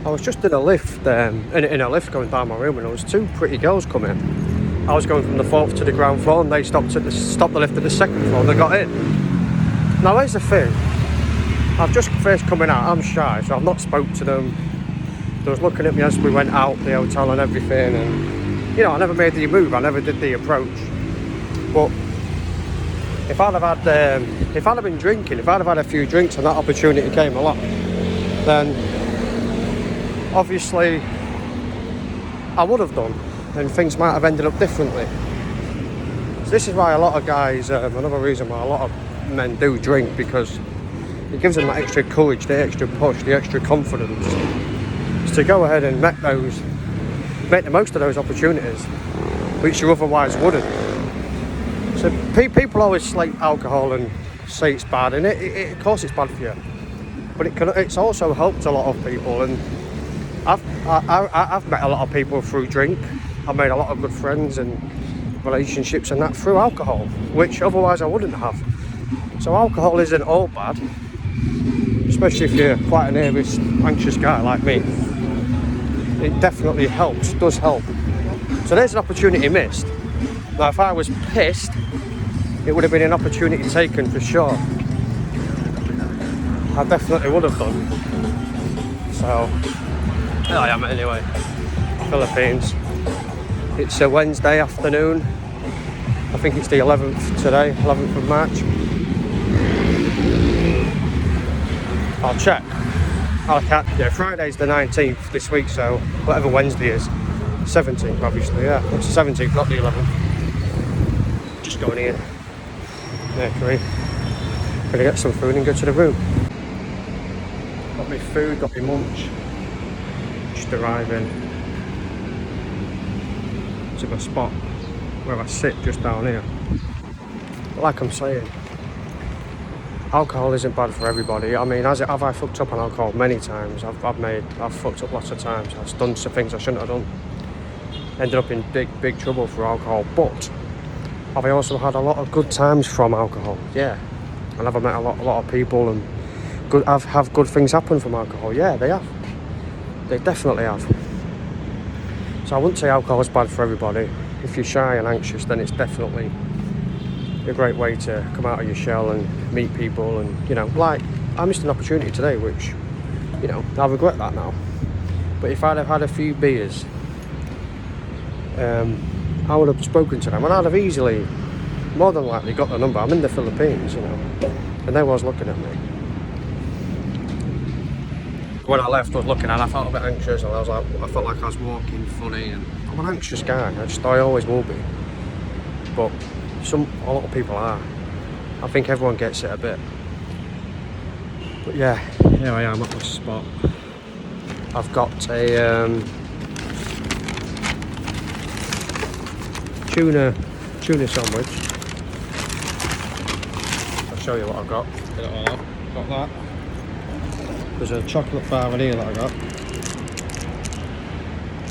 I was just in a lift, in a lift going down my room, and there was two pretty girls coming. I was going from the 4th to the ground floor, and they stopped the lift at the 2nd floor, and they got in. Now here's the thing, I've just first coming out, I'm shy, so I've not spoke to them. They was looking at me as we went out the hotel and everything, and you know, I never made the move, I never did the approach. But if I'd have been drinking, if I'd have had a few drinks and that opportunity came along, then obviously I would have done, and things might have ended up differently. So this is why a lot of guys, another reason why a lot of men do drink, because it gives them that extra courage, the extra push, the extra confidence to go ahead and make the most of those opportunities which you otherwise wouldn't. So people always slate alcohol and say it's bad, and of course it's bad for you, but it's also helped a lot of people. And I've met a lot of people through drink. I've made a lot of good friends and relationships and that through alcohol, which otherwise I wouldn't have. So alcohol isn't all bad, especially if you're quite a nervous, anxious guy like me. It definitely helps, does help. So there's an opportunity missed. Now if I was pissed, it would have been an opportunity taken for sure. I definitely would have done. So there I am anyway, Philippines. It's a Wednesday afternoon. I think it's the 11th today, 11th of March. I'll check. Yeah, Friday's the 19th this week, so whatever Wednesday is. 17th, obviously, yeah. It's the 17th, not the 11th. Just going in. Mercury. Gonna get some food and go to the room. Got me food, got me lunch. Just arriving to the spot where I sit just down here. But like I'm saying, alcohol isn't bad for everybody. I mean, have I fucked up on alcohol? Many times. I've fucked up lots of times. I've done some things I shouldn't have done. Ended up in big trouble for alcohol. But have I also had a lot of good times from alcohol? Yeah. And have I met a lot of people and have good things happen from alcohol? Yeah, they have. They definitely have. So I wouldn't say alcohol is bad for everybody. If you're shy and anxious, then it's definitely a great way to come out of your shell and meet people. And you know, like I missed an opportunity today, which, you know, I regret that now. But if I'd have had a few beers, I would have spoken to them, and I'd have easily, more than likely, got the number. I'm in the Philippines, you know, and they was looking at me. When I left, I was looking at it, I felt a bit anxious, and I felt like I was walking funny, and I'm an anxious guy. I always will be. But a lot of people are. I think everyone gets it a bit. But yeah, here I am at the spot. I've got a tuna sandwich. I'll show you what I've got. Get it all out. Got that. There's a chocolate bar in here that I got.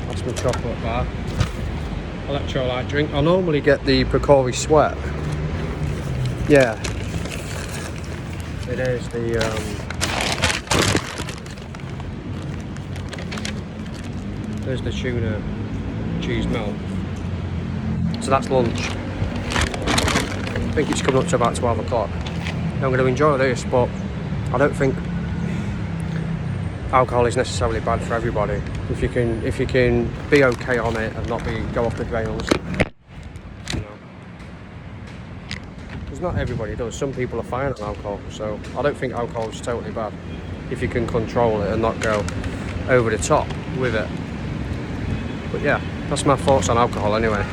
That's my chocolate bar. Electrolyte drink. I normally get the Pocari Sweat. Yeah. It is the there's the tuna cheese melt. So that's lunch. I think it's coming up to about 12 o'clock. I'm going to enjoy this, but I don't think alcohol is necessarily bad for everybody. If you can be okay on it and not go off the rails, you know. Because not everybody does. Some people are fine on alcohol, so I don't think alcohol is totally bad if you can control it and not go over the top with it. But yeah, that's my thoughts on alcohol anyway.